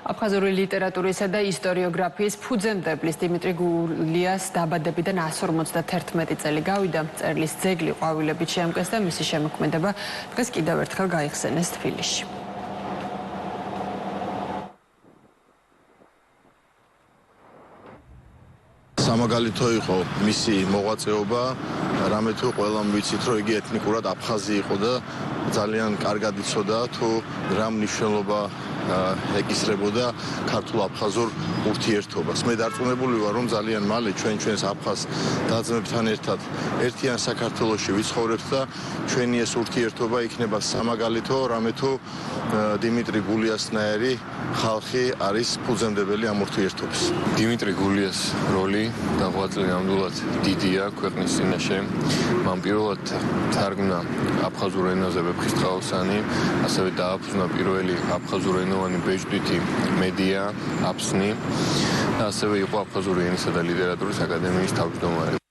აფხაზური ლიტერატურისა და ისტორიოგრაფიის ფუძემდებლის დიმიტრი გულიას დაბადებიდან 151 წელი გავიდა. მწერლის ძეგლი ყვავილებით შეამკეს და მისი შემოქმედება დღეს კიდევ ერთხელ გაიხსენეს თბილისში. სამაგალითო იყო მისი მოღვაწეობა, რამე თუ ყველამ ვიცით, რომ იგი ეთნიკურად აფხაზი იყო და ძალიან კარგად იცოდა თუ რა მნიშვნელობა ეკისრებოდა ქართულ-აფხაზურ ურთიერთობას. მე დარწმუნებული ვარ, რომ ძალიან მალე ჩვენს აფხაზ და-ძმებთან ერთად ერთიან საქართველოში ვიცხოვრებთ და ჩვენი ეს ურთიერთობა იქნება სამაგალითო, რამე თუ დიმიტრი გულიასნაირი ხალხი არის ფუძემდებელი ამ ურთიერთობის. დიმიტრი გულიას როლი დაღვაწლი ნამდვილად დიდია ქვეყნის წინაშე. მან პირველად თარგმნა აფხაზურ ენაზე ვეფხისტყაოსანი, ასევე დააფუძნა პირველი აფხაზურენოვანი ბეჭდვითი მედია აფსნი, ასევე იყო აფხაზური ენისა და ლიტერატურის აკადემიის თავმჯდომარე.